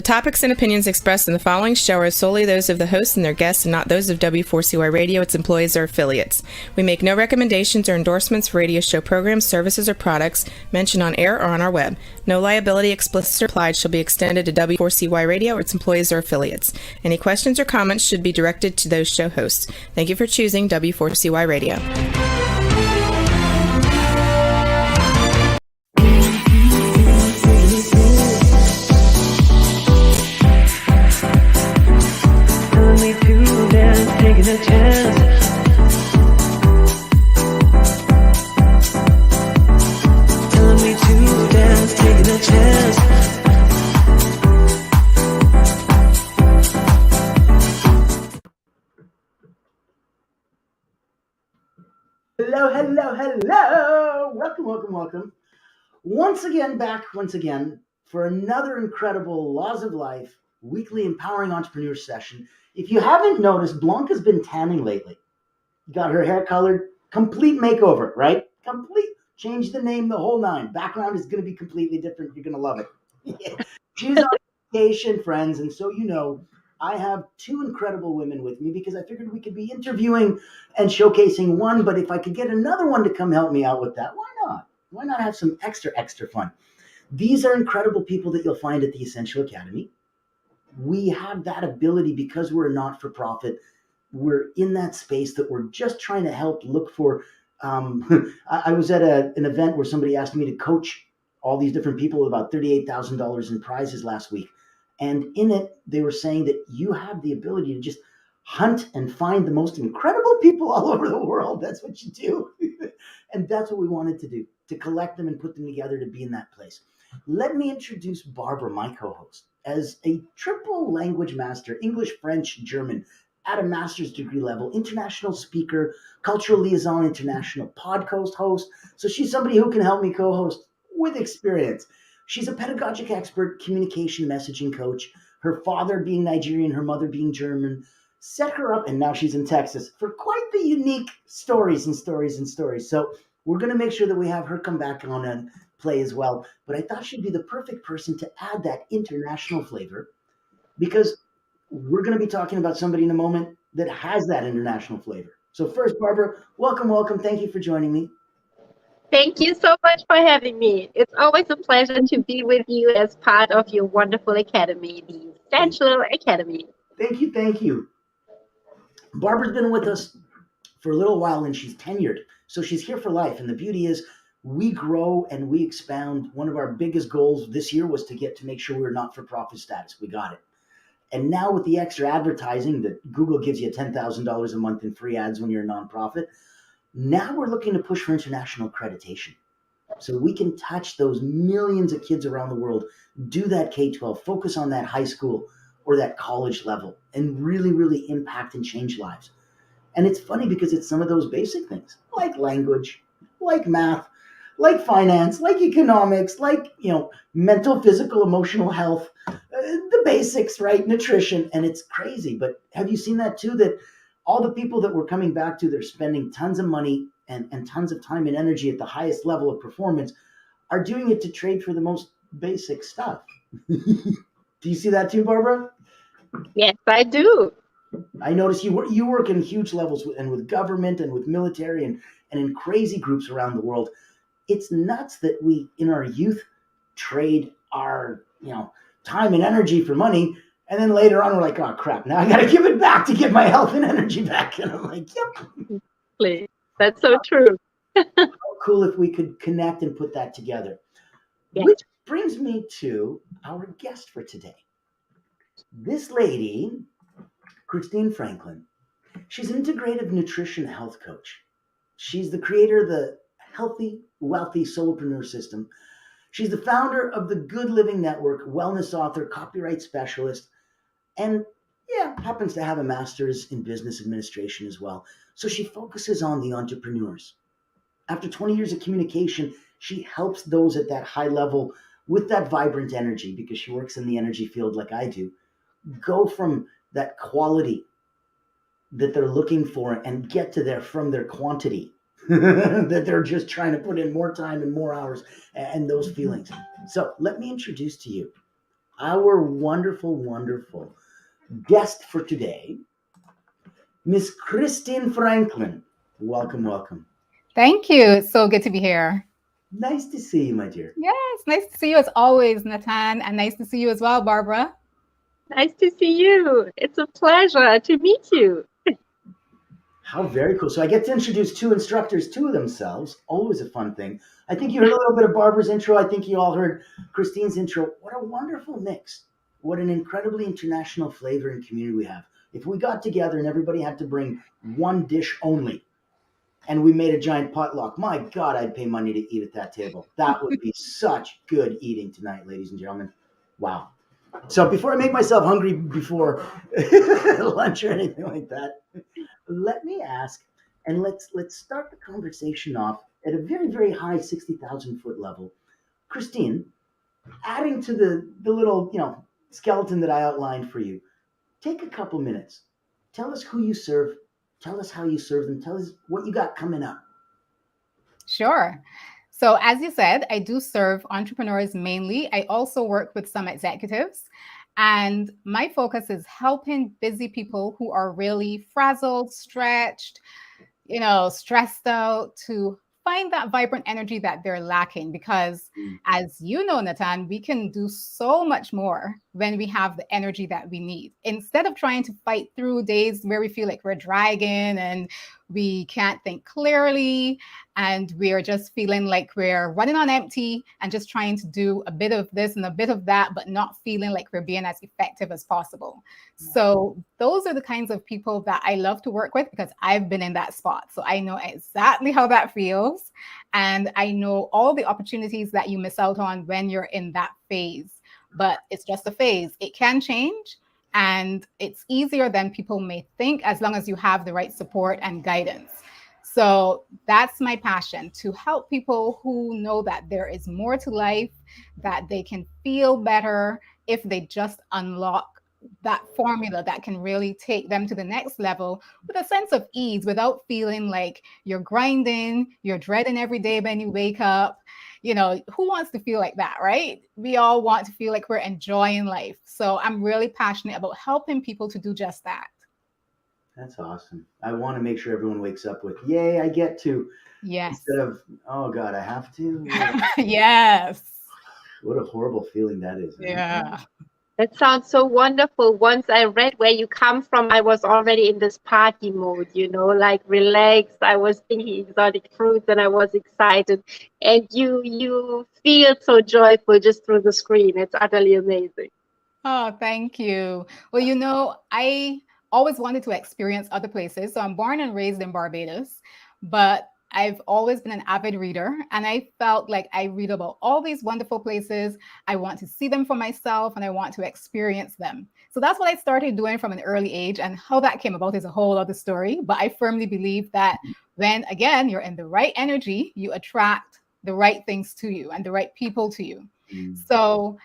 topics and opinions expressed in the following show are solely those of the host and their guests and not those of W4CY Radio, its employees, or affiliates. We make no recommendations or endorsements for radio show programs, services, or products mentioned on air or on our web. No liability, explicit or implied, shall be extended to W4CY Radio or its employees or affiliates. Any questions or comments should be directed to those show hosts. Thank you for choosing W4CY Radio. Taking a chance. Telling me to dance, taking a chance. Hello, hello, hello. Welcome, welcome, welcome. Once again, for another incredible Laws of Life weekly empowering entrepreneur session. If you haven't noticed, Blanca's been tanning lately. Got her hair colored, complete makeover, right? Complete. Change the name, the whole nine. Background is going to be completely different. You're going to love it. She's on vacation, friends. And so, I have two incredible women with me because I figured we could be interviewing and showcasing one. But if I could get another one to come help me out with that, why not? Why not have some extra fun? These are incredible people that you'll find at the Essential Academy. We have that ability because we're a not-for-profit. We're in that space that we're just trying to help look for. I was at an event where somebody asked me to coach all these different people with about $38,000 in prizes last week. And in it, they were saying that you have the ability to just hunt and find the most incredible people all over the world. That's what you do. And that's what we wanted to do, to collect them and put them together to be in that place. Let me introduce Barbara, my co-host. As a triple language master, English, French, German, at a master's degree level, international speaker, cultural liaison, international podcast host. So she's somebody who can help me co-host with experience. She's a pedagogic expert, communication messaging coach. Her father being Nigerian, her mother being German, set her up, and now she's in Texas for quite the unique stories. So we're going to make sure that we have her come back on and play as well. But I thought she'd be the perfect person to add that international flavor because we're going to be talking about somebody in a moment that has that international flavor. So first, Barbara, welcome. Thank you for joining me. Thank you so much for having me. It's always a pleasure to be with you as part of your wonderful academy, the Essential Academy. Thank you. Barbara's been with us for a little while and she's tenured. So she's here for life. And the beauty is we grow and we expound. One of our biggest goals this year was to make sure we were not-for-profit status. We got it. And now with the extra advertising that Google gives you $10,000 a month in free ads when you're a nonprofit, now we're looking to push for international accreditation. So we can touch those millions of kids around the world, do that K-12, focus on that high school or that college level, and really, really impact and change lives. And it's funny because it's some of those basic things, like language, like math, like finance, like economics, like, mental, physical, emotional health, the basics, right? Nutrition. And it's crazy. But have you seen that too? That all the people that we're coming back to, they're spending tons of money and tons of time and energy at the highest level of performance are doing it to trade for the most basic stuff. Do you see that too, Barbara? Yes, I do. I notice you work in huge levels with government and with military and in crazy groups around the world. It's nuts that we, in our youth, trade our, time and energy for money. And then later on, we're like, oh, crap, now I got to give it back to get my health and energy back. And I'm like, yep. Please. That's so true. How cool if we could connect and put that together. Yeah. Which brings me to our guest for today. This lady, Christine Franklyn, she's an Integrative Nutrition Health Coach. She's the creator of the Healthy, Wealthy Solopreneur System. She's the founder of the Good Living Network, wellness author, copyright specialist, and happens to have a master's in business administration as well. So she focuses on the entrepreneurs. After 20 years of communication, she helps those at that high level with that vibrant energy, because she works in the energy field like I do, go from that quality that they're looking for and get to there from their quantity that they're just trying to put in more time and more hours and those feelings. So let me introduce to you our wonderful, wonderful guest for today, Miss Christine Franklyn. Welcome, welcome. Thank you. It's so good to be here. Nice to see you, my dear. Yes, nice to see you as always, Natan, and nice to see you as well, Barbara. Nice to see you. It's a pleasure to meet you. How very cool. So I get to introduce two instructors to themselves. Always a fun thing. I think you heard a little bit of Barbara's intro. I think you all heard Christine's intro. What a wonderful mix. What an incredibly international flavor and community we have. If we got together and everybody had to bring one dish only and we made a giant potluck, my God, I'd pay money to eat at that table. That would be such good eating tonight, ladies and gentlemen. Wow. So before I make myself hungry before lunch or anything like that, let me ask, and let's start the conversation off at a very, very high 60,000 foot level. Christine, adding to the little, skeleton that I outlined for you, take a couple minutes. Tell us who you serve. Tell us how you serve them. Tell us what you got coming up. Sure. So as you said, I do serve entrepreneurs mainly. I also work with some executives. And my focus is helping busy people who are really frazzled, stretched, stressed out to find that vibrant energy that they're lacking. Because as you know, Natan, we can do so much more when we have the energy that we need. Instead of trying to fight through days where we feel like we're dragging and we can't think clearly and we're just feeling like we're running on empty and just trying to do a bit of this and a bit of that, but not feeling like we're being as effective as possible. So those are the kinds of people that I love to work with because I've been in that spot. So I know exactly how that feels. And I know all the opportunities that you miss out on when you're in that phase. But it's just a phase. It can change. And it's easier than people may think as long as you have the right support and guidance. So that's my passion, to help people who know that there is more to life, that they can feel better if they just unlock that formula that can really take them to the next level with a sense of ease without feeling like you're grinding, you're dreading every day when you wake up. Who wants to feel like that, right? We all want to feel like we're enjoying life. So I'm really passionate about helping people to do just that. That's awesome. I want to make sure everyone wakes up with, yay, I get to. Yes. Instead of, oh God, I have to. Yes. What a horrible feeling that is. Yeah. That sounds so wonderful. Once I read where you come from, I was already in this party mode, like relaxed. I was thinking exotic fruits and I was excited. And you feel so joyful just through the screen. It's utterly amazing. Oh, thank you. Well, I always wanted to experience other places. So I'm born and raised in Barbados, but I've always been an avid reader, and I felt like I read about all these wonderful places. I want to see them for myself and I want to experience them. So that's what I started doing from an early age, and how that came about is a whole other story. But I firmly believe that when, again, you're in the right energy, you attract the right things to you and the right people to you. So,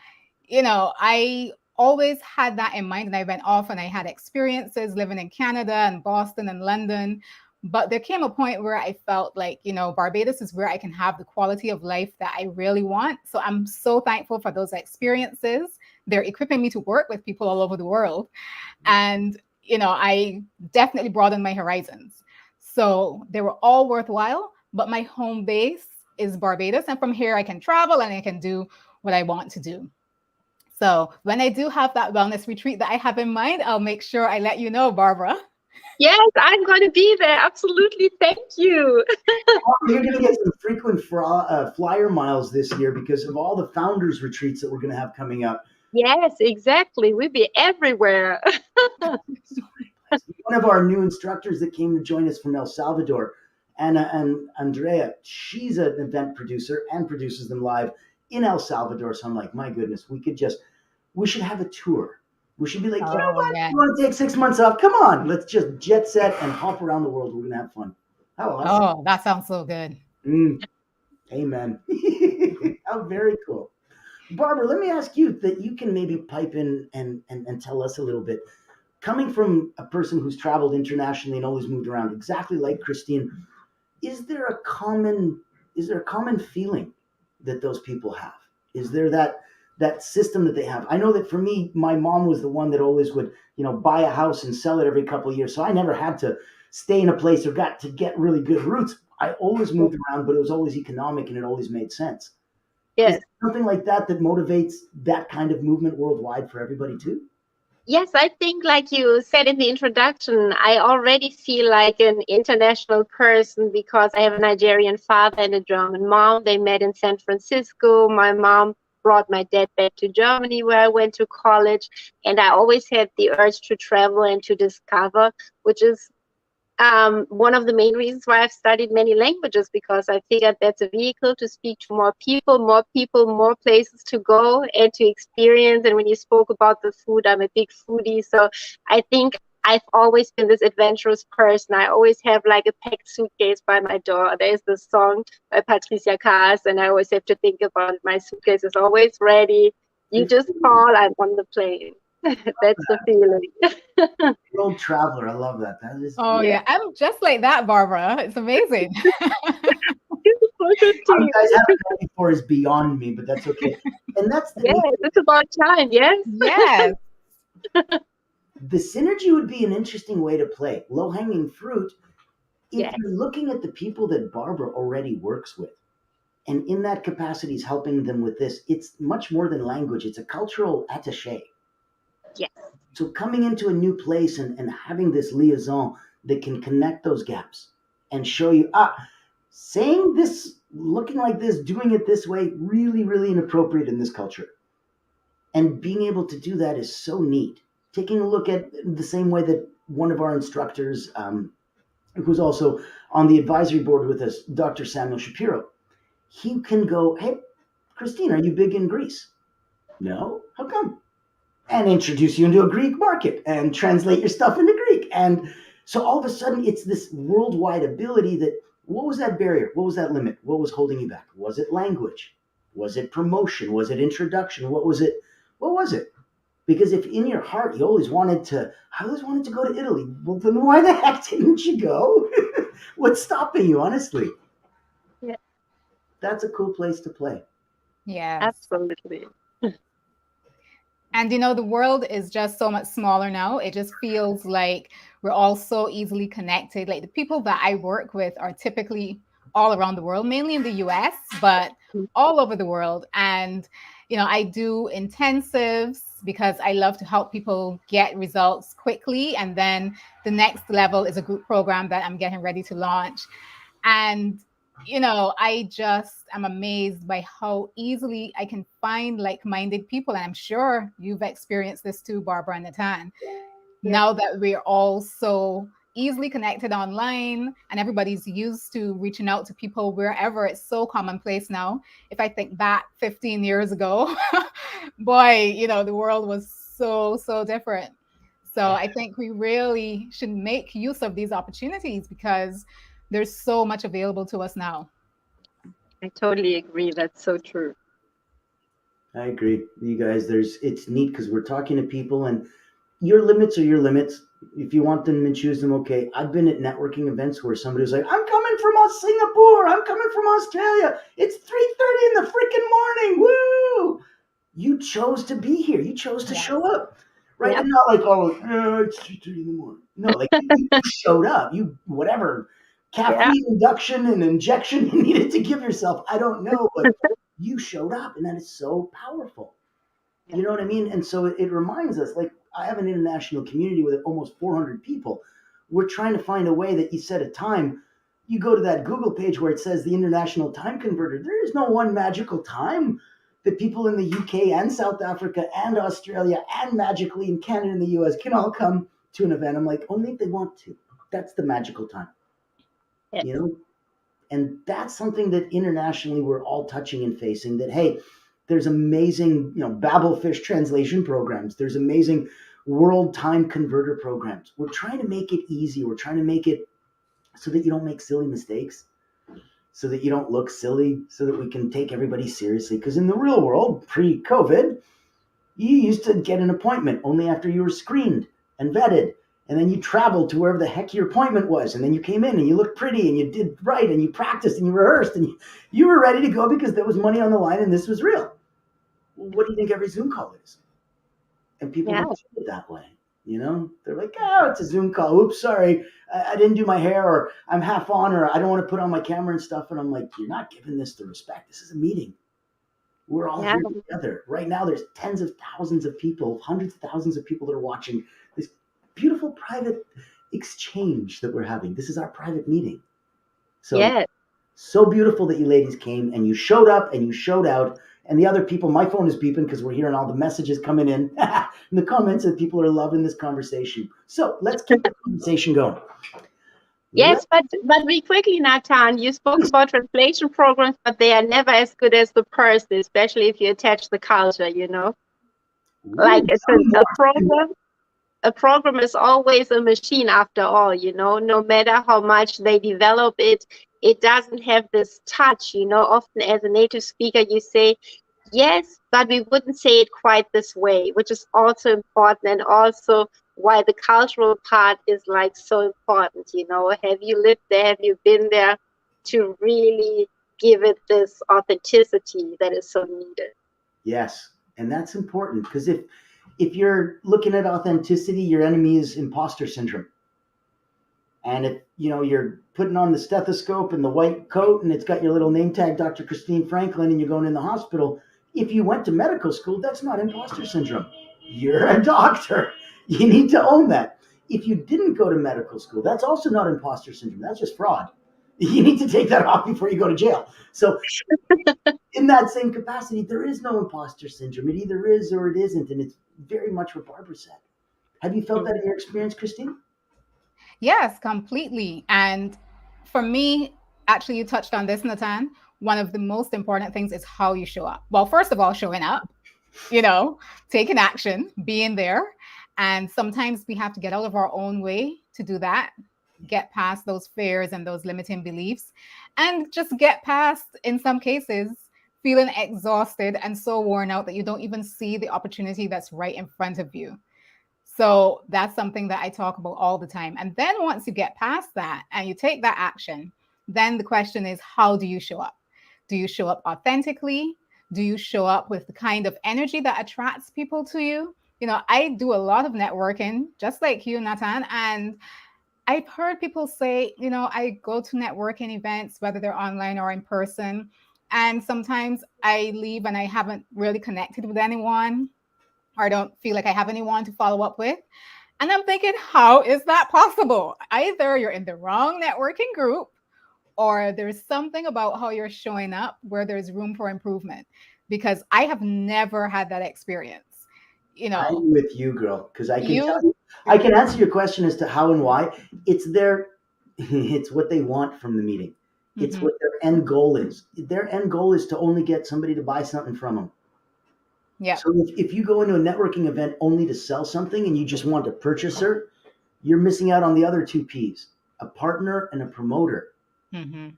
I always had that in mind, and I went off and I had experiences living in Canada and Boston and London. But there came a point where I felt like, Barbados is where I can have the quality of life that I really want. So I'm so thankful for those experiences. They're equipping me to work with people all over the world. And, I definitely broadened my horizons. So they were all worthwhile, but my home base is Barbados. And from here, I can travel and I can do what I want to do. So when I do have that wellness retreat that I have in mind, I'll make sure I let you know, Barbara. Yes, I'm going to be there. Absolutely. Thank you. You're going to get some frequent flyer miles this year because of all the founders retreats that we're going to have coming up. Yes, exactly. We'll be everywhere. One of our new instructors that came to join us from El Salvador, Anna and Andrea, she's an event producer and produces them live in El Salvador. So I'm like, my goodness, we should have a tour. We should be like, you know what? Yeah. You want to take 6 months off? Come on, let's just jet set and hop around the world. We're going to have fun. How awesome. Oh, that sounds so good. Amen. How very cool. Barbara, let me ask you that you can maybe pipe in and tell us a little bit. Coming from a person who's traveled internationally and always moved around, exactly like Christine, is there a common feeling that those people have? Is there that that system that they have. I know that for me, my mom was the one that always would, buy a house and sell it every couple of years. So I never had to stay in a place or got to get really good roots. I always moved around, but it was always economic and it always made sense. Is Yes. there something like that that motivates that kind of movement worldwide for everybody too? Yes, I think like you said in the introduction, I already feel like an international person because I have a Nigerian father and a German mom. They met in San Francisco. My mom brought my dad back to Germany where I went to college, and I always had the urge to travel and to discover, which is one of the main reasons why I've studied many languages, because I figured that's a vehicle to speak to more people, more places to go and to experience. And when you spoke about the food, I'm a big foodie. So I think I've always been this adventurous person. I always have like a packed suitcase by my door. There's this song by Patricia Kaas, and I always have to think about it. My suitcase is always ready. You just call, I'm on the plane. That's the feeling. World traveler. I love that. That is. Oh yeah, I'm just like that, Barbara. It's amazing. How you guys haven't done before is beyond me, but that's okay. And that's the Yes, it's about time. Yes. Yes. The synergy would be an interesting way to play. Low-hanging fruit, if Yes. you're looking at the people that Barbara already works with, and in that capacity is helping them with this, it's much more than language. It's a cultural attaché. Yes. So coming into a new place and having this liaison that can connect those gaps and show you, saying this, looking like this, doing it this way, really, really inappropriate in this culture. And being able to do that is so neat. Taking a look at the same way that one of our instructors, who's also on the advisory board with us, Dr. Samuel Shapiro, he can go, hey, Christine, are you big in Greece? No? How come? And introduce you into a Greek market and translate your stuff into Greek. And so all of a sudden, it's this worldwide ability that, what was that barrier? What was that limit? What was holding you back? Was it language? Was it promotion? Was it introduction? What was it? What was it? Because if in your heart you always wanted to go to Italy, well, then why the heck didn't you go? What's stopping you, honestly? Yeah. That's a cool place to play. Yes. Absolutely. And the world is just so much smaller now. It just feels like we're all so easily connected. Like the people that I work with are typically all around the world, mainly in the US, but all over the world. And, I do intensives because I love to help people get results quickly. And then the next level is a group program that I'm getting ready to launch. And I just am amazed by how easily I can find like-minded people. And I'm sure you've experienced this too, Barbara and Natan. Yeah. Now that we're all so easily connected online and everybody's used to reaching out to people wherever, it's so commonplace now. If I think back 15 years ago, boy, the world was so different. So I think we really should make use of these opportunities because there's so much available to us now. I totally agree. That's so true. I agree. You guys, it's neat because we're talking to people and your limits are your limits. If you want them and choose them, okay. I've been at networking events where somebody was like, I'm coming from Singapore. I'm coming from Australia. It's 3:30 in the freaking morning. Woo! You chose to be here. You chose to show up. Right? Yep. And not like, it's 3:30 in the morning. No, like you showed up. You, whatever caffeine induction and injection you needed to give yourself. I don't know, but you showed up, and that is so powerful. You know what I mean? And so it reminds us, like, I have an international community with almost 400 people. We're trying to find a way that you set a time. You go to that Google page where it says the International Time Converter. There is no one magical time that people in the UK and South Africa and Australia and magically in Canada and the US can all come to an event. I'm like, only if they want to. That's the magical time. Yes. And that's something that internationally we're all touching and facing, that, hey, there's amazing, Babelfish translation programs. There's amazing world time converter programs. We're trying to make it easy. We're trying to make it so that you don't make silly mistakes, so that you don't look silly, so that we can take everybody seriously. Because in the real world, pre-COVID, you used to get an appointment only after you were screened and vetted. And then you traveled to wherever the heck your appointment was. And then you came in and you looked pretty and you did right and you practiced and you rehearsed and you were ready to go because there was money on the line and this was real. what do you think every Zoom call is? And people Yeah. don't see it that way. They're like, oh, it's a Zoom call. Oops, sorry, I didn't do my hair, or I'm half on, or I don't want to put on my camera and stuff. And I'm like, you're not giving this the respect. This is a meeting. We're all Yeah. here together. Right now, there's tens of thousands of people, hundreds of thousands of people that are watching this beautiful private exchange that we're having. This is our private meeting. Yeah. So beautiful that you ladies came and you showed up and you showed out. And the other people, my phone is beeping because we're hearing all the messages coming in in the comments, and people are loving this conversation. So let's keep the conversation going. Yes, but very quickly, Nathan, you spoke about translation programs, but they are never as good as the person, especially if you attach the culture, Like a program is always a machine after all, no matter how much they develop it, it doesn't have this touch, Often as a native speaker, you say, yes, but we wouldn't say it quite this way, which is also important, and also why the cultural part is like so important, Have you lived there? Have you been there to really give it this authenticity that is so needed? Yes, and that's important because if you're looking at authenticity, your enemy is imposter syndrome. And if you're putting on the stethoscope and the white coat and it's got your little name tag, Dr. Christine Franklyn, and you're going in the hospital, if you went to medical school, that's not imposter syndrome. You're a doctor. You need to own that. If you didn't go to medical school, that's also not imposter syndrome. That's just fraud. You need to take that off before you go to jail. So in that same capacity, there is no imposter syndrome. It either is or it isn't. And it's very much what Barbara said. Have you felt that in your experience, Christine? Yes, completely. And for me, actually, you touched on this, Nathan. One of the most important things is how you show up. Well, first of all, showing up, taking action, being there. And sometimes we have to get out of our own way to do that, get past those fears and those limiting beliefs, and just get past, in some cases, feeling exhausted and so worn out that you don't even see the opportunity that's right in front of you. So that's something that I talk about all the time. And then once you get past that and you take that action, then the question is, how do you show up? Do you show up authentically? Do you show up with the kind of energy that attracts people to you? I do a lot of networking, just like you, Nathan. And I've heard people say, I go to networking events, whether they're online or in person. And sometimes I leave and I haven't really connected with anyone, or I don't feel like I have anyone to follow up with. And I'm thinking, how is that possible? Either you're in the wrong networking group, or there's something about how you're showing up where there's room for improvement. Because I have never had that experience. I'm with you, girl, because I can answer your question as to how and why. It's what they want from the meeting. It's what their end goal is. Their end goal is to only get somebody to buy something from them. Yeah. So if you go into a networking event only to sell something and you just want a purchaser, you're missing out on the other two P's, a partner and a promoter. Mm-hmm.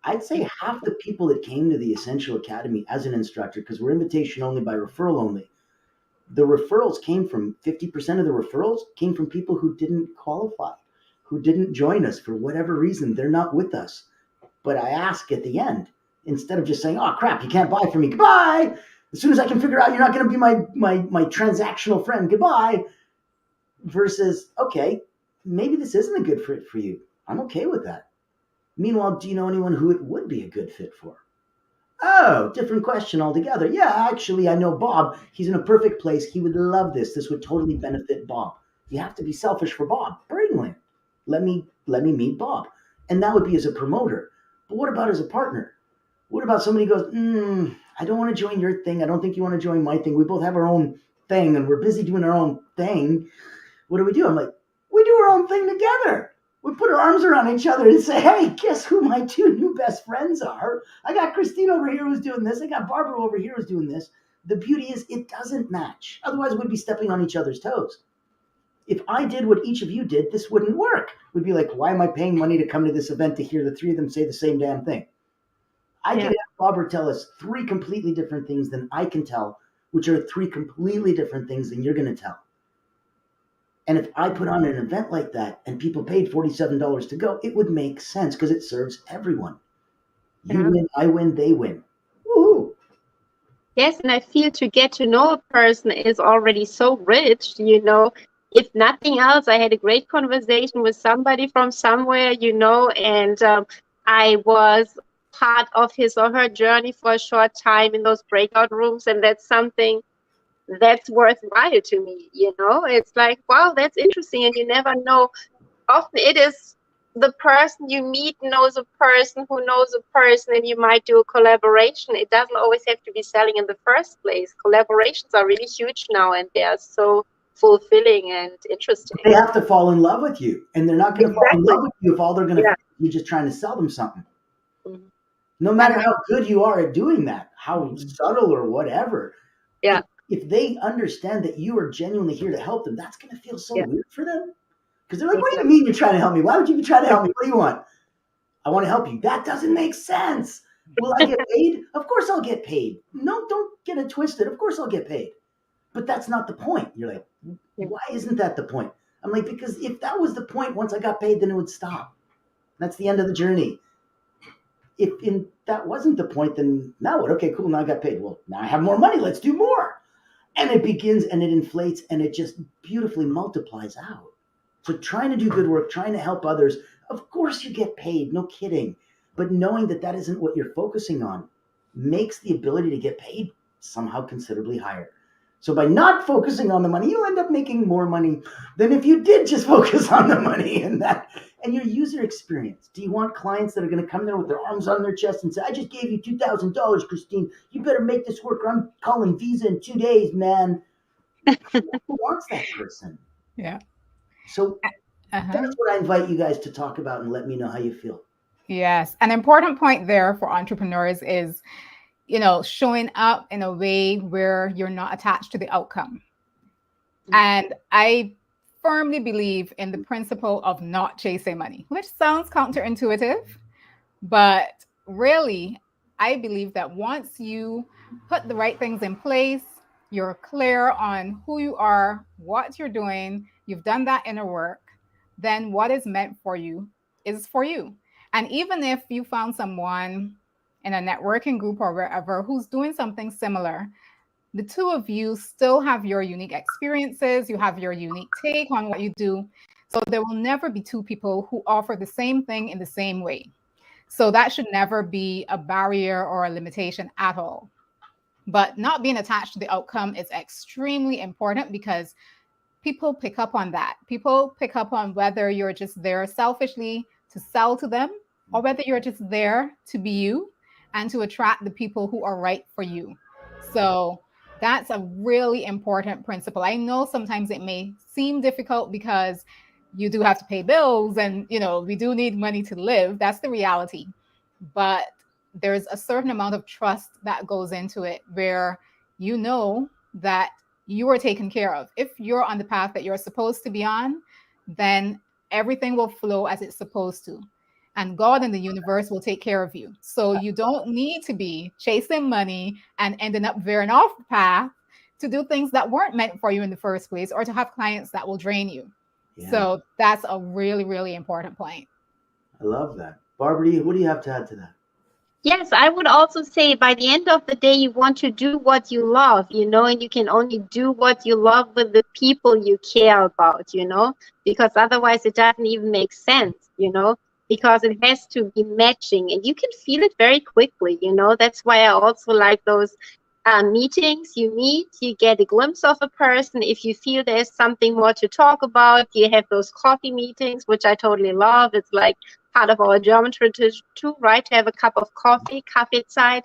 I'd say half the people that came to the Essential Academy as an instructor, because we're invitation only by referral only, the referrals came from 50% of the referrals came from people who didn't qualify, who didn't join us for whatever reason. They're not with us. But I ask at the end, instead of just saying, oh, crap, you can't buy from me. Goodbye. As soon as I can figure out you're not going to be my transactional friend, goodbye. Versus, okay, maybe this isn't a good fit for you. I'm okay with that. Meanwhile, do you know anyone who it would be a good fit for? Oh, different question altogether. Yeah, actually, I know Bob. He's in a perfect place. He would love this. This would totally benefit Bob. You have to be selfish for Bob. Bring him. Let me meet Bob. And that would be as a promoter. But what about as a partner? What about somebody who goes, I don't want to join your thing. I don't think you want to join my thing. We both have our own thing and we're busy doing our own thing. What do? I'm like, we do our own thing together. We put our arms around each other and say, hey, guess who my two new best friends are? I got Christine over here who's doing this. I got Barbara over here who's doing this. The beauty is it doesn't match. Otherwise, we'd be stepping on each other's toes. If I did what each of you did, this wouldn't work. We'd be like, why am I paying money to come to this event to hear the three of them say the same damn thing? I can have Barbara tell us three completely different things than I can tell, which are three completely different things than you're going to tell. And if I put on an event like that and people paid $47 to go, it would make sense because it serves everyone. You win, I win, they win. Woohoo! Yes, and I feel to get to know a person is already so rich, you know. If nothing else, I had a great conversation with somebody from somewhere, you know, and I was part of his or her journey for a short time in those breakout rooms, and that's something that's worthwhile to me, you know. It's like, wow, that's interesting, and you never know. Often it is the person you meet knows a person who knows a person, and you might do a collaboration. It doesn't always have to be selling in the first place. Collaborations are really huge now, and they are so fulfilling and interesting. They have to fall in love with you, and they're not going to fall in Exactly. love with you if all they're going to Yeah. you're just trying to sell them something. Mhm. No And matter how good you are at doing that, how Mhm. subtle or whatever, Yeah. if they understand that you are genuinely here to help them, that's going to feel so Yeah. weird for them. Because they're like, what do you Exactly. mean you're trying to help me? Why would you be trying to help me? What do you want? I want to help you. That doesn't make sense. Will I get paid? Of course I'll get paid. No, don't get it twisted. Of course I'll get paid. But that's not the point. You're like, Yeah. why isn't that the point? I'm like, because if that was the point, once I got paid, then it would stop. That's the end of the journey. If that wasn't the point, then now what? Okay, cool. Now I got paid. Well, now I have more money. Let's do more. And it begins and it inflates and it just beautifully multiplies out. So trying to do good work, trying to help others, of course you get paid, no kidding. But knowing that that isn't what you're focusing on makes the ability to get paid somehow considerably higher. So by not focusing on the money, you'll end up making more money than if you did just focus on the money and your user experience. Do you want clients that are going to come there with their arms on their chest and say, I just gave you $2,000, Christine. You better make this work or I'm calling Visa in 2 days, man. Who wants that person? Yeah. So Uh-huh. that's what I invite you guys to talk about and let me know how you feel. Yes. An important point there for entrepreneurs is, showing up in a way where you're not attached to the outcome. And I firmly believe in the principle of not chasing money, which sounds counterintuitive, but really, I believe that once you put the right things in place, you're clear on who you are, what you're doing, you've done that inner work, then what is meant for you is for you. And even if you found someone in a networking group or wherever who's doing something similar, the two of you still have your unique experiences, you have your unique take on what you do. So there will never be two people who offer the same thing in the same way. So that should never be a barrier or a limitation at all. But not being attached to the outcome is extremely important because people pick up on that. People pick up on whether you're just there selfishly to sell to them or whether you're just there to be you and to attract the people who are right for you. So that's a really important principle. I know sometimes it may seem difficult because you do have to pay bills and we do need money to live. That's the reality. But there's a certain amount of trust that goes into it where you know that you are taken care of. If you're on the path that you're supposed to be on, then everything will flow as it's supposed to. And God and the universe will take care of you. So you don't need to be chasing money and ending up veering off the path to do things that weren't meant for you in the first place or to have clients that will drain you. Yeah. So that's a really, really important point. I love that. Barbara, what do you have to add to that? Yes, I would also say by the end of the day, you want to do what you love, and you can only do what you love with the people you care about, because otherwise it doesn't even make sense, because it has to be matching and you can feel it very quickly, That's why I also like those meetings. You meet, you get a glimpse of a person. If you feel there's something more to talk about, you have those coffee meetings, which I totally love. It's like part of our German tradition too, right? To have a cup of coffee, Kaffeezeit,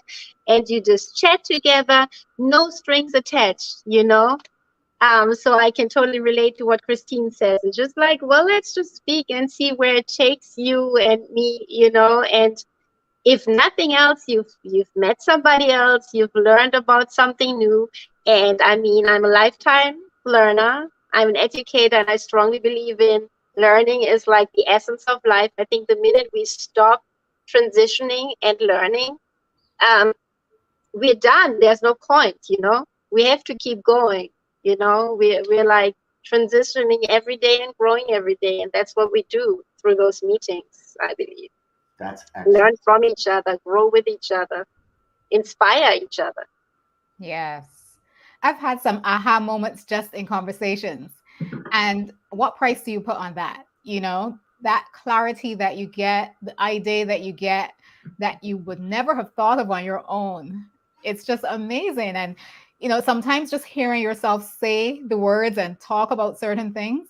and you just chat together, no strings attached, So I can totally relate to what Christine says. It's just like, well, let's just speak and see where it takes you and me, and if nothing else, you've met somebody else, you've learned about something new. And I mean, I'm a lifetime learner. I'm an educator, and I strongly believe in learning is like the essence of life. I think the minute we stop transitioning and learning, we're done. There's no point, We have to keep going, We're like transitioning every day and growing every day, and that's what we do through those meetings, I believe. That's excellent. Learn from each other, grow with each other, inspire each other. Yes. I've had some aha moments just in conversations. And what price do you put on that? That clarity that you get, the idea that you get that you would never have thought of on your own. It's just amazing. And, sometimes just hearing yourself say the words and talk about certain things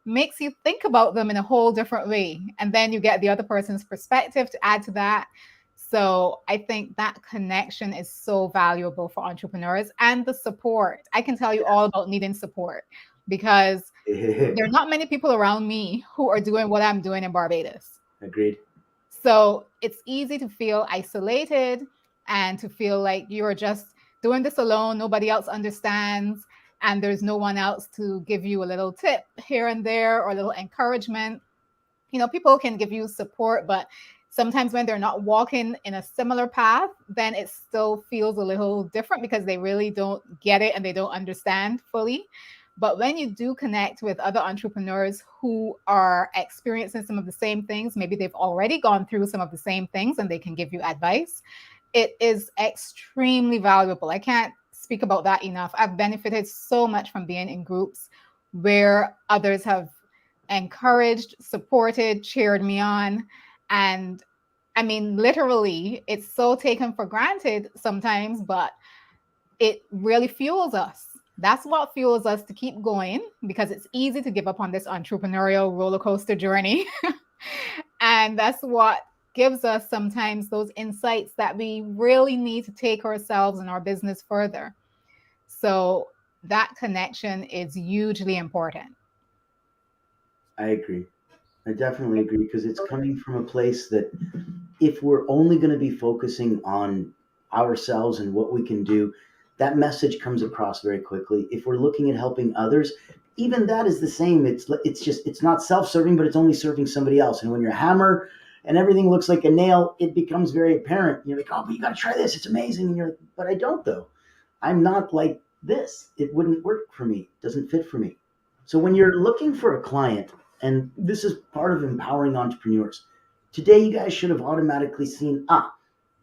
makes you think about them in a whole different way. And then you get the other person's perspective to add to that. So I think that connection is so valuable for entrepreneurs, and the support. I can tell you all about needing support because there are not many people around me who are doing what I'm doing in Barbados. Agreed. So it's easy to feel isolated and to feel like you're just doing this alone. Nobody else understands. And there's no one else to give you a little tip here and there or a little encouragement. People can give you support, but sometimes when they're not walking in a similar path, then it still feels a little different because they really don't get it and they don't understand fully. But when you do connect with other entrepreneurs who are experiencing some of the same things, maybe they've already gone through some of the same things and they can give you advice, it is extremely valuable. I can't speak about that enough. I've benefited so much from being in groups where others have encouraged, supported, cheered me on. And I mean, literally, it's so taken for granted sometimes, but it really fuels us. That's what fuels us to keep going, because it's easy to give up on this entrepreneurial roller coaster journey. And that's what gives us sometimes those insights that we really need to take ourselves and our business further. So that connection is hugely important. I agree. I definitely agree, because it's coming from a place that if we're only going to be focusing on ourselves and what we can do, that message comes across very quickly. If we're looking at helping others, even that is the same. It's not self-serving, but it's only serving somebody else. And when you're a hammer and everything looks like a nail, it becomes very apparent. You're like, oh, but you got to try this. It's amazing. And you're like, but I don't though. I'm not like this. It wouldn't work for me. It doesn't fit for me. So when you're looking for a client, and this is part of empowering entrepreneurs, today you guys should have automatically seen,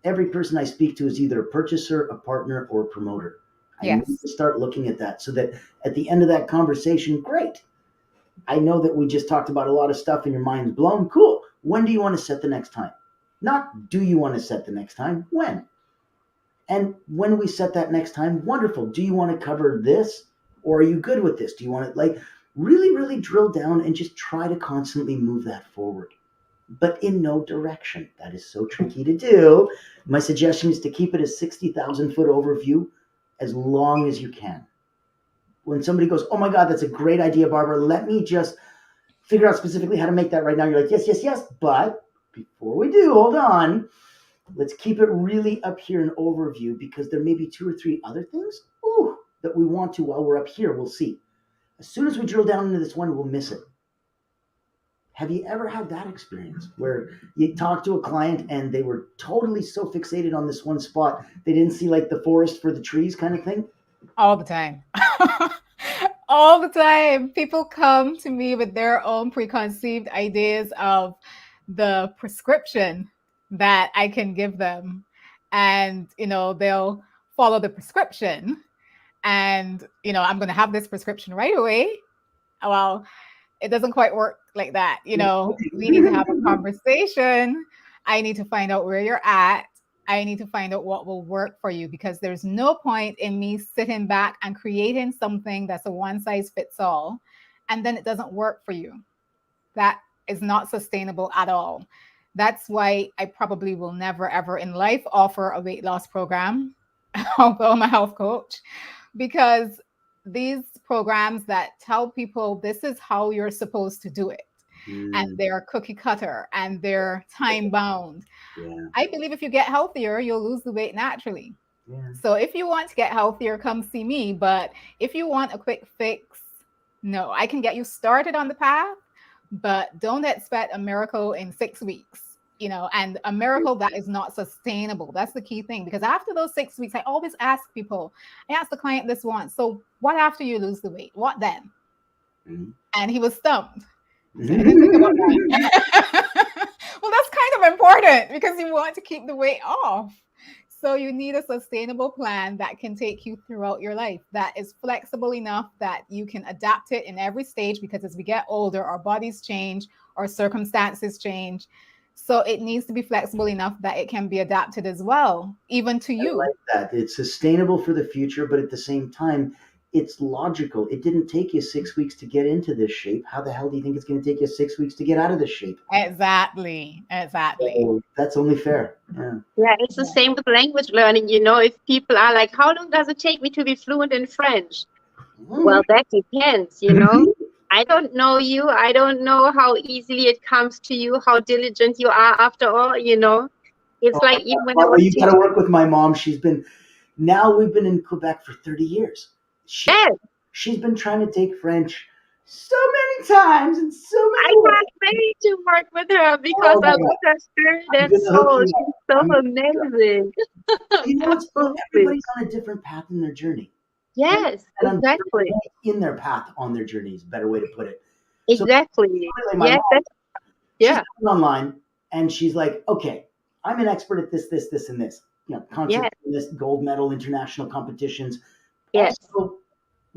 every person I speak to is either a purchaser, a partner, or a promoter. I need to start looking at that so that at the end of that conversation, great. I know that we just talked about a lot of stuff and your mind's blown. Cool. When do you want to set the next time? Not do you want to set the next time? When? And when we set that next time, wonderful. Do you want to cover this, or are you good with this? Do you want to really, really drill down and just try to constantly move that forward, but in no direction? That is so tricky to do. My suggestion is to keep it a 60,000 foot overview as long as you can. When somebody goes, oh my God, that's a great idea, Barbara, let me just figure out specifically how to make that right now. You're like, yes, yes, yes. But before we do, hold on. Let's keep it really up here in overview, because there may be 2 or 3 other things that we want to while we're up here. We'll see. As soon as we drill down into this one, we'll miss it. Have you ever had that experience where you talk to a client and they were totally so fixated on this one spot, they didn't see like the forest for the trees kind of thing? All the time. All the time. People come to me with their own preconceived ideas of the prescription that I can give them. And, they'll follow the prescription and, I'm going to have this prescription right away. Well, it doesn't quite work like that. We need to have a conversation. I need to find out where you're at. I need to find out what will work for you, because there's no point in me sitting back and creating something that's a one size fits all, and then it doesn't work for you. That is not sustainable at all. That's why I probably will never, ever in life offer a weight loss program, although I'm a health coach, because these programs that tell people this is how you're supposed to do it, and they're cookie cutter and they're time bound. Yeah. I believe if you get healthier, you'll lose the weight naturally. Yeah. So if you want to get healthier, come see me. But if you want a quick fix, no, I can get you started on the path, but don't expect a miracle in 6 weeks. And a miracle that is not sustainable. That's the key thing, because after those 6 weeks, I always ask people, I asked the client this once, so what after you lose the weight? What then? And he was stumped. So I didn't think about that. Well, that's kind of important, because you want to keep the weight off. So you need a sustainable plan that can take you throughout your life, that is flexible enough that you can adapt it in every stage, because as we get older, our bodies change, our circumstances change. So it needs to be flexible enough that it can be adapted as well, even to I you. like that. It's sustainable for the future, but at the same time, it's logical. It didn't take you 6 weeks to get into this shape. How the hell do you think it's going to take you 6 weeks to get out of this shape? Exactly. So that's only fair. Yeah. Yeah, it's the same with language learning. If people are like, how long does it take me to be fluent in French? Well, that depends. I don't know you. I don't know how easily it comes to you, how diligent you are after all. It's like even when I Well, was you got to teaching. work with my mom. We've been in Quebec for 30 years. Yes, She's been trying to take French so many times in so I many ways. can't wait to work with her because Oh I my love God. her spirit I'm and going to hook soul. you up. She's so I'm gonna- amazing. You know what's cool? Absolutely. Everybody's on a different path in their journey. Yes, And on exactly. in their path on their journey is a better way to put it. So Exactly. really, my Yes, mom, she's yeah. online and she's like, okay, I'm an expert at this, and this. Concert Yes. pianist, gold medal, international competitions. Yes. Also,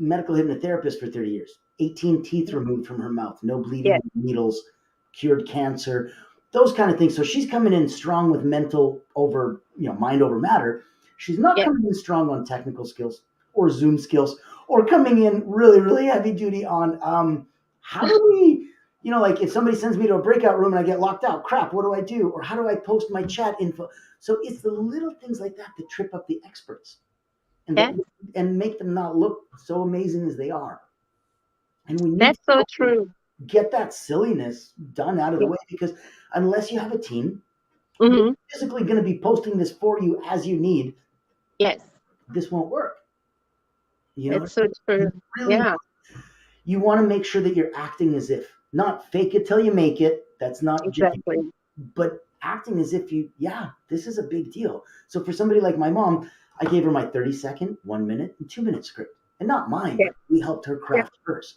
medical hypnotherapist for 30 years. 18 teeth removed from her mouth, no bleeding Yes. needles, cured cancer, those kind of things. So she's coming in strong with mental over, mind over matter. She's not Yes. coming in strong on technical skills or Zoom skills, or coming in really, really heavy duty on how do we, like if somebody sends me to a breakout room and I get locked out, crap, what do I do? Or how do I post my chat info? So it's the little things like that that trip up the experts and Yes. and make them not look so amazing as they are. And we need That's to so true. get that silliness done out of the Yes. way, because unless you have a team, Mm-hmm. physically going to be posting this for you as you need, Yes. this won't work. That's so true. Really, Yeah. you want to make sure that you're acting as if, not fake it till you make it. That's not Exactly. but acting as if this is a big deal. So for somebody like my mom, I gave her my 30-second, 1 minute, and 2 minute script, and not mine. Yes. We helped her craft hers.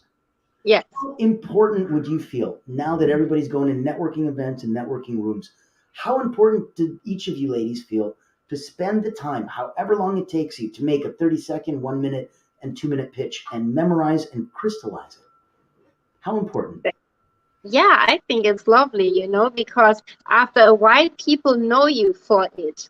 Yes. How important would you feel now that everybody's going to networking events and networking rooms? How important do each of you ladies feel to spend the time, however long it takes you, to make a 30-second, 1 minute, and 2 minute pitch and memorize and crystallize it? How important? Yeah, I think it's lovely, because after a while, people know you for it,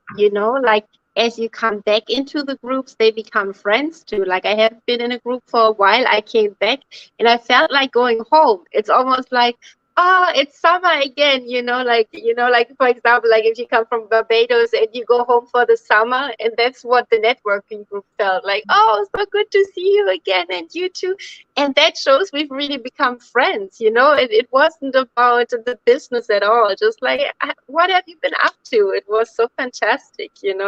like as you come back into the groups, they become friends too. Like I have been in a group for a while, I came back and I felt like going home. It's almost like, oh, it's summer again, like for example, like if you come from Barbados and you go home for the summer, and that's what the networking group felt like. Oh, so good to see you again, and you too. And that shows we've really become friends, it wasn't about the business at all. Just like, what have you been up to? It was so fantastic, and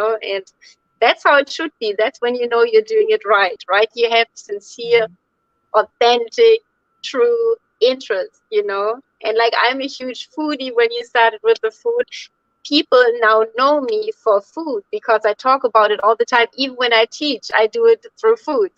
that's how it should be. That's when you're doing it right? You have sincere, authentic, true interest, and like I'm a huge foodie. When you started with the food, people now know me for food because I talk about it all the time. Even when I teach, I do it through food,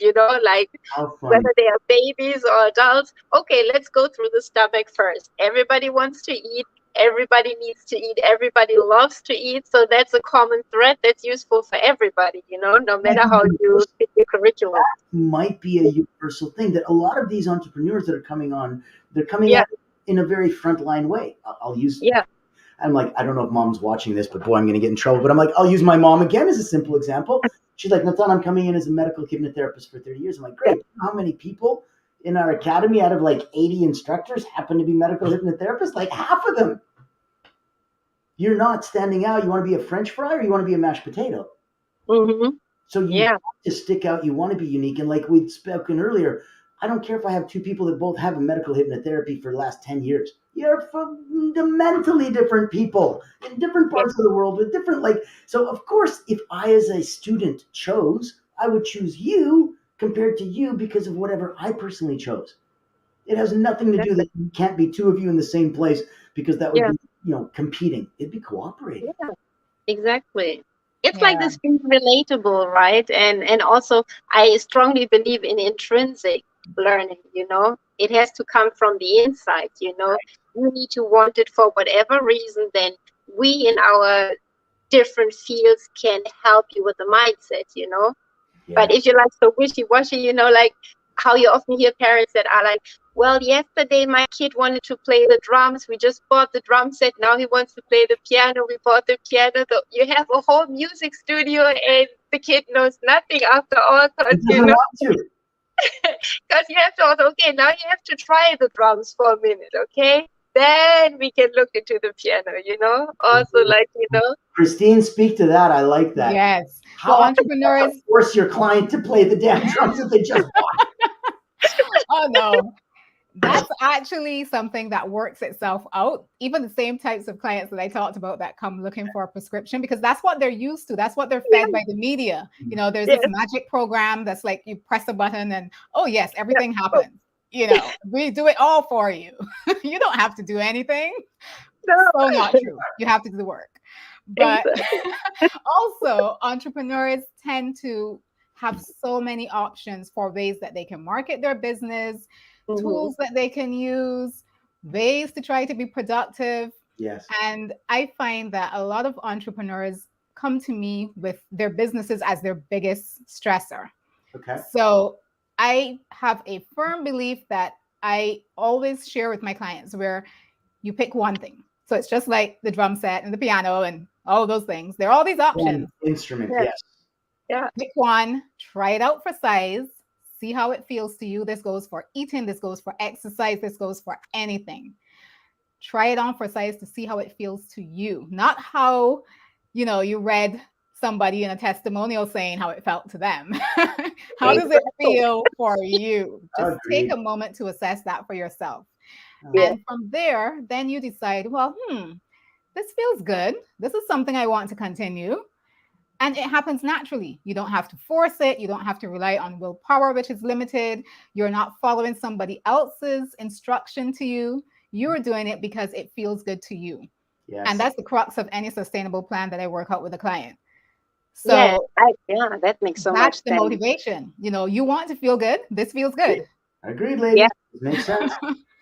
like whether they are babies or adults. Okay, let's go through the stomach first. Everybody wants to eat. Everybody needs to eat. Everybody loves to eat. So that's a common thread that's useful for everybody, no matter how you fit your curriculum. Might be a universal thing that a lot of these entrepreneurs that are coming on, they're coming at it in a very frontline way. I'll use. I'm like, I don't know if mom's watching this, but boy, I'm going to get in trouble. But I'm like, I'll use my mom again as a simple example. She's like, Nathan, I'm coming in as a medical hypnotherapist for 30 years. I'm like, great. How many people in our academy out of like 80 instructors happen to be medical hypnotherapists? Like half of them. You're not standing out. You want to be a French fry or you want to be a mashed potato? Mm-hmm. So you have to stick out. You want to be unique. And like we'd spoken earlier, I don't care if I have two people that both have a medical hypnotherapy for the last 10 years. You're fundamentally different people in different parts of the world with different, so of course, if I as a student chose, I would choose you compared to you because of whatever I personally chose. It has nothing to do that you can't be two of you in the same place, because that would be, competing. It'd be cooperating. Yeah, exactly. It's like this being relatable, right? And also, I strongly believe in intrinsic learning, It has to come from the inside, You need to want it for whatever reason. Then we in our different fields can help you with the mindset, you know. Yeah. But if you're like so wishy-washy, you know, like how you often hear parents that are like, well, yesterday my kid wanted to play the drums. We just bought the drum set. Now he wants to play the piano. We bought the piano. You have a whole music studio and the kid knows nothing after all. It doesn't want to. Because you have to also, okay, now you have to try the drums for a minute, okay? Then we can look into the piano, you know? Also, like, you know. Christine, speak to that. I like that. Yes. How Well, often do you entrepreneurs. force your client to play the damn drums that they just bought? Oh, no. That's actually something that works itself out. Even the same types of clients that I talked about that come looking for a prescription, because that's what they're used to. That's what they're fed by the media. You know, there's this magic program that's like you press a button and, oh, yes, everything happens. You know, we do it all for you. You don't have to do anything. So not true. You have to do the work. But also, entrepreneurs tend to have so many options for ways that they can market their business, tools that they can use, ways to try to be productive. Yes. And I find that a lot of entrepreneurs come to me with their businesses as their biggest stressor. Okay. So I have a firm belief that I always share with my clients where you pick one thing. So it's just like the drum set and the piano and all those things. There are all these options. One instrument, yes. Yeah. Pick one, try it out for size, see how it feels to you. This goes for eating, this goes for exercise, this goes for anything. Try it on for size to see how it feels to you, not how, you know, you read somebody in a testimonial saying how it felt to them. How does it feel for you? Just take a moment to assess that for yourself. And from there, then you decide, well, this feels good. This is something I want to continue. And it happens naturally. You don't have to force it. You don't have to rely on willpower, which is limited. You're not following somebody else's instruction to you. You're doing it because it feels good to you. Yes. And that's the crux of any sustainable plan that I work out with a client. So that makes so much sense. That's the motivation. You know, you want to feel good. This feels good. Agreed, ladies. Yeah. This makes sense.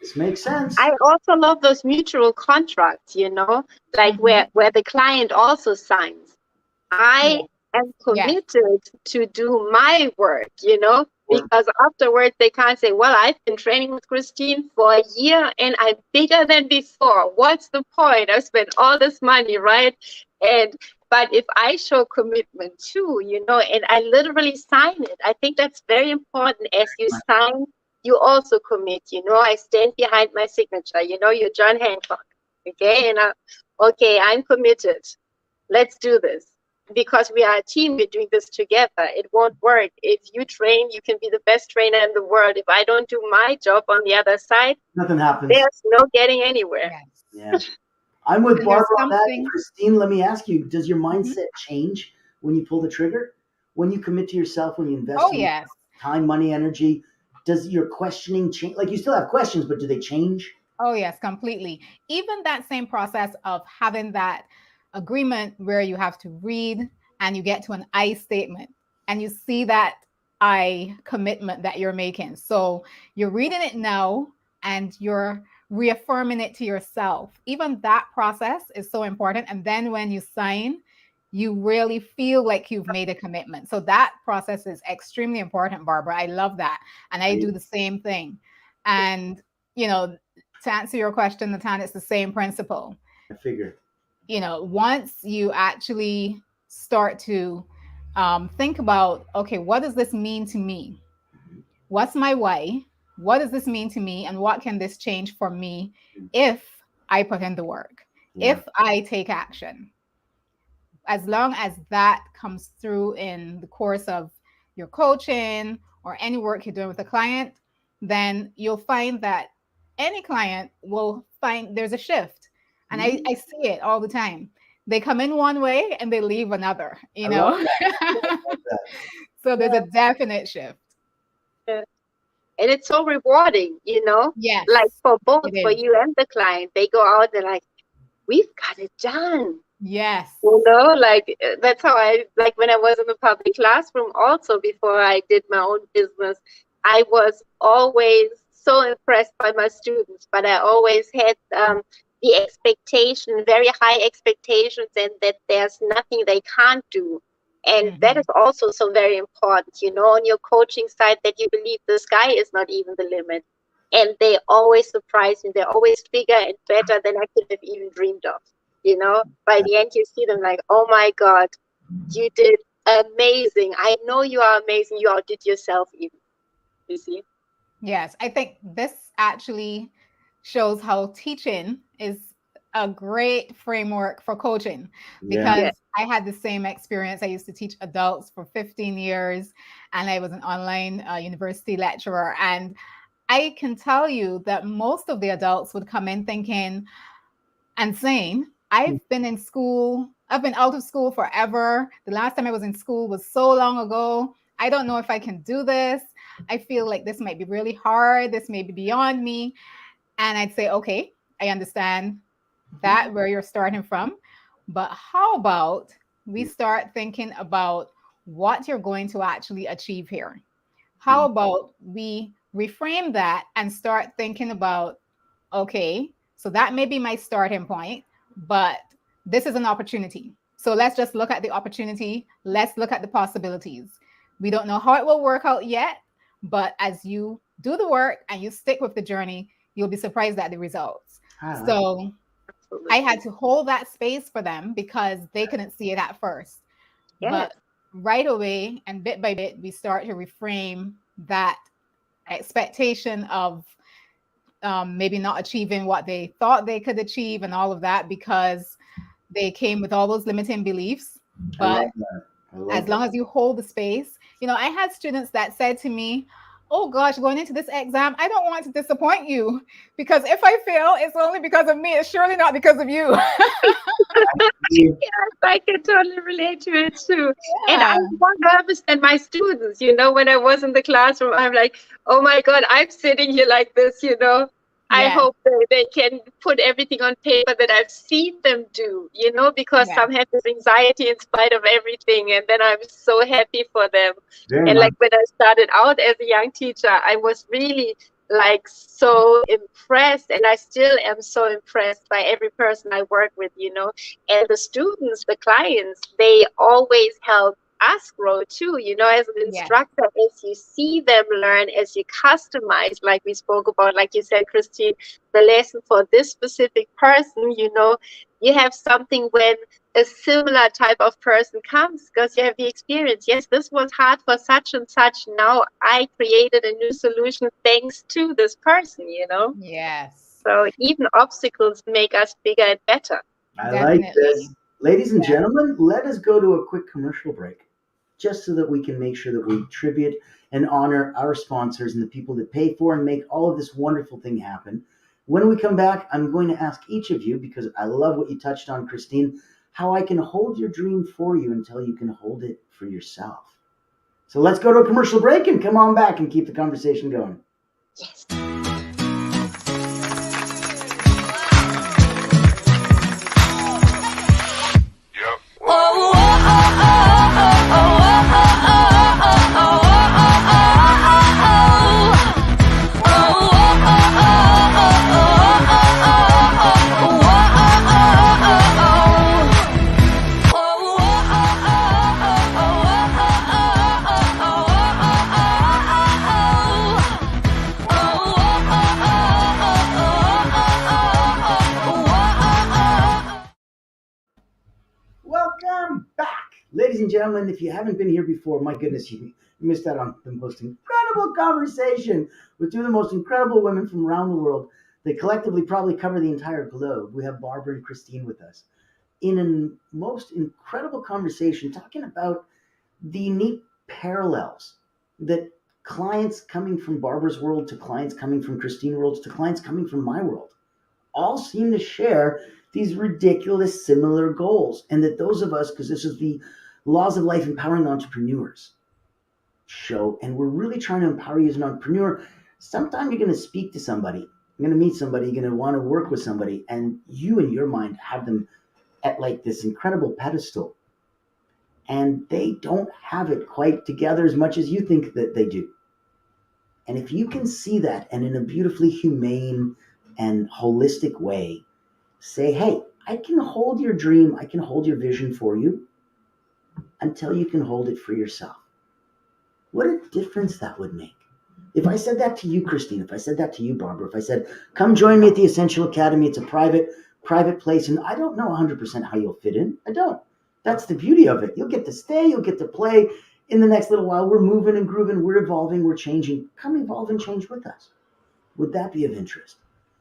This makes sense. I also love those mutual contracts, you know, like where the client also signs. I am committed to do my work, you know, because afterwards they can't say, well, I've been training with Christine for a year and I'm bigger than before. What's the point? I've spent all this money, right? But if I show commitment too, you know, and I literally sign it, I think that's very important. As you sign, you also commit, you know, I stand behind my signature, you know, you're John Hancock, okay? And I'm committed. Let's do this. Because we are a team, we're doing this together. It won't work. If you train, you can be the best trainer in the world. If I don't do my job on the other side, nothing happens. There's no getting anywhere. Yeah. I'm with Barbara on that. Christine, let me ask you, does your mindset change when you pull the trigger? When you commit to yourself, when you invest in time, money, energy, does your questioning change? Like, you still have questions, but do they change? Oh, yes, completely. Even that same process of having that agreement where you have to read and you get to an I statement and you see that I commitment that you're making. So you're reading it now and you're reaffirming it to yourself. Even that process is so important. And then when you sign, you really feel like you've made a commitment. So that process is extremely important, Barbara. I love that. And I do the same thing. And, you know, to answer your question, Natan, it's the same principle. I figure. You know, once you actually start to think about, okay, what does this mean to me? What's my why? What does this mean to me? And what can this change for me if I put in the work, if I take action? As long as that comes through in the course of your coaching or any work you're doing with a client, then you'll find that any client will find there's a shift. And I see it all the time. They come in one way and they leave another, you know? So there's a definite shift. And it's so rewarding, you know? Yes. Like for both, for you and the client, they go out and like, we've got it done. Yes. You know, like that's how I, like when I was in the public classroom also before I did my own business, I was always so impressed by my students, but I always had the expectation, very high expectations, and that there's nothing they can't do. And that is also so very important, on your coaching side, that you believe the sky is not even the limit. And they always surprise me. They're always bigger and better than I could have even dreamed of. By the end, you see them like, oh my God, you did amazing. I know you are amazing. You outdid yourself even. You see? Yes, I think this actually shows how teaching is a great framework for coaching, because I had the same experience. I used to teach adults for 15 years, and I was an online university lecturer. And I can tell you that most of the adults would come in thinking and saying, I've been in school, I've been out of school forever. The last time I was in school was so long ago. I don't know if I can do this. I feel like this might be really hard. This may be beyond me. And I'd say, okay, I understand that where you're starting from. But how about we start thinking about what you're going to actually achieve here? How about we reframe that and start thinking about, okay, so that may be my starting point, but this is an opportunity. So let's just look at the opportunity. Let's look at the possibilities. We don't know how it will work out yet, but as you do the work and you stick with the journey, you'll be surprised at the results. So I had to hold that space for them because they couldn't see it at first. But right away and bit by bit, we start to reframe that expectation of maybe not achieving what they thought they could achieve and all of that, because they came with all those limiting beliefs. But as long as you hold the space, I had students that said to me, oh gosh, going into this exam, I don't want to disappoint you, because if I fail, it's only because of me. It's surely not because of you. Yes, I can totally relate to it too. And I'm more nervous than my students, when I was in the classroom, I'm like, oh my God, I'm sitting here like this, I hope they can put everything on paper that I've seen them do, because some have this anxiety in spite of everything. And then I'm so happy for them. Like when I started out as a young teacher, I was really like so impressed, and I still am so impressed by every person I work with, and the students, the clients, they always help us grow too, as an instructor, as you see them learn, as you customize, like we spoke about, like you said, Christine, the lesson for this specific person, you have something when a similar type of person comes, because you have the experience. Yes, this was hard for such and such. Now I created a new solution thanks to this person, Yes. So even obstacles make us bigger and better. I like this. Ladies and gentlemen, let us go to a quick commercial break, just so that we can make sure that we tribute and honor our sponsors and the people that pay for and make all of this wonderful thing happen. When we come back, I'm going to ask each of you, because I love what you touched on, Christine, how I can hold your dream for you until you can hold it for yourself. So let's go to a commercial break and come on back and keep the conversation going. Yes. Welcome back. Ladies and gentlemen, if you haven't been here before, my goodness, you missed out on the most incredible conversation with two of the most incredible women from around the world. They collectively probably cover the entire globe. We have Barbara and Christine with us in a most incredible conversation talking about the unique parallels that clients coming from Barbara's world to clients coming from Christine's world to clients coming from my world all seem to share these ridiculous similar goals. And that those of us, because this is the Laws of Life Empowering Entrepreneurs show, and we're really trying to empower you as an entrepreneur. Sometime you're going to speak to somebody, you're going to meet somebody, you're going to want to work with somebody, and you in your mind have them at like this incredible pedestal. And they don't have it quite together as much as you think that they do. And if you can see that, and in a beautifully humane and holistic way, say, hey, I can hold your dream, I can hold your vision for you until you can hold it for yourself. What a difference that would make. If I said that to you, Christine, if I said that to you, Barbara, if I said, come join me at the Essential Academy, it's a private place, and I don't know 100% how you'll fit in. I don't. That's the beauty of it. You'll get to stay, you'll get to play. In the next little while, we're moving and grooving, we're evolving, we're changing. Come evolve and change with us. Would that be of interest?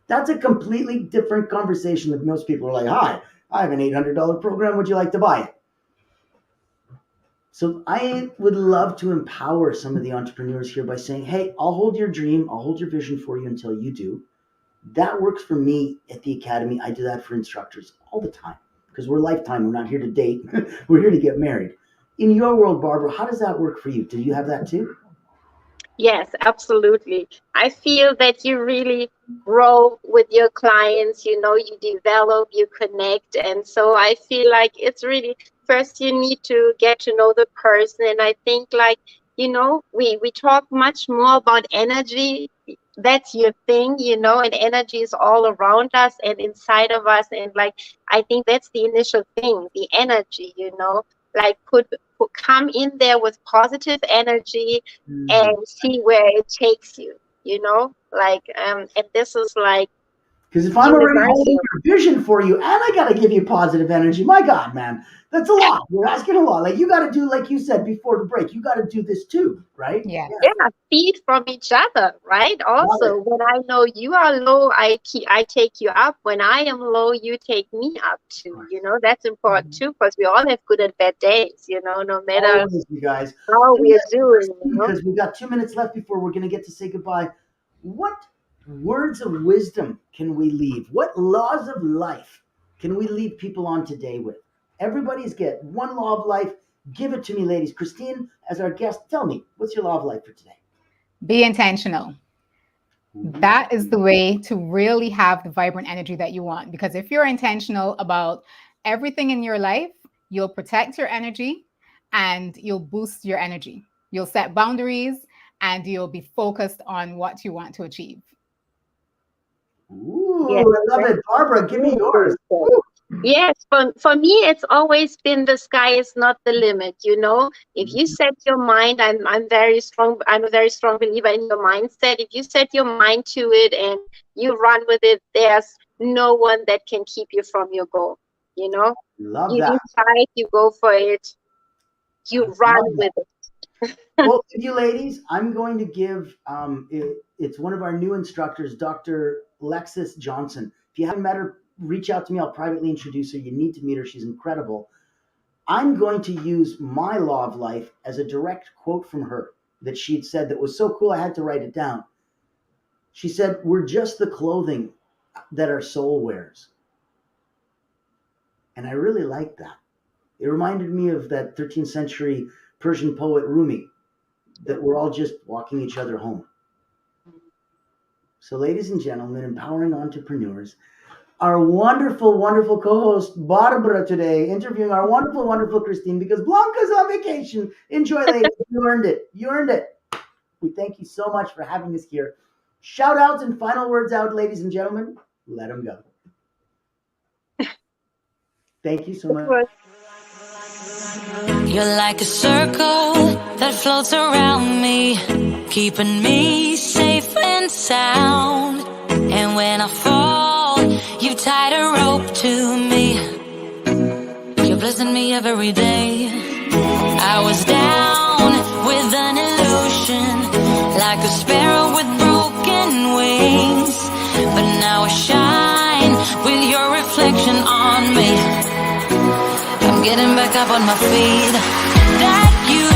That's a completely different conversation that most people are like, hi, I have an $800 program. Would you like to buy it? So I would love to empower some of the entrepreneurs here by saying, hey, I'll hold your dream, I'll hold your vision for you until you do. That works for me at the Academy. I do that for instructors all the time because we're lifetime. We're not here to date. We're here to get married. In your world, Barbara, how does that work for you? Do you have that too? Yes, absolutely. I feel that you really grow with your clients, you develop, you connect. And so I feel like it's really, first you need to get to know the person. And I think we talk much more about energy. That's your thing, and energy is all around us and inside of us. And I think that's the initial thing, the energy, put come in there with positive energy and see where it takes you, and this is because if I'm already holding your vision for you and I got to give you positive energy, my God, man, that's a lot. You're asking a lot. You got to do, like you said before the break, you got to do this too, right? Yeah. Feed from each other, right? Also, when I know you are low, I take you up. When I am low, you take me up too. That's important too, because we all have good and bad days. No matter always, you guys, how we are doing. Because we got 2 minutes left before we're going to get to say goodbye. What words of wisdom can we leave? What laws of life can we leave people on today with? Everybody's get one law of life. Give it to me, ladies. Christine, as our guest, tell me, what's your law of life for today? Be intentional. That is the way to really have the vibrant energy that you want. Because if you're intentional about everything in your life, you'll protect your energy and you'll boost your energy. You'll set boundaries and you'll be focused on what you want to achieve. Ooh, yes, I love it. Barbara, give me yours. Ooh. Yes, for me, it's always been the sky is not the limit. If you set your mind, I'm a very strong believer in your mindset. If you set your mind to it and you run with it, there's no one that can keep you from your goal. Love you that. decide, you go for it, you run with it. Both of you ladies, I'm going to give, it's one of our new instructors, Dr. Lexis Johnson. If you haven't met her, reach out to me. I'll privately introduce her. You need to meet her. She's incredible. I'm going to use my law of life as a direct quote from her that she'd said that was so cool I had to write it down. She said, we're just the clothing that our soul wears. And I really like that. It reminded me of that 13th century Persian poet Rumi, that we're all just walking each other home. So ladies and gentlemen, empowering entrepreneurs, our wonderful, wonderful co-host Barbara today, interviewing our wonderful, wonderful Christine, because Blanca's on vacation. Enjoy, ladies. You earned it. You earned it. We thank you so much for having us here. Shout outs and final words out, ladies and gentlemen. Let them go. Thank you so much. You're like a circle that floats around me, keeping me safe and sound. And when I fall, you tied a rope to me. You're blessing me every day. I was down with an illusion, like a sparrow with broken wings. But now I shine with your reflection on me. I'm getting back up on my feet. That you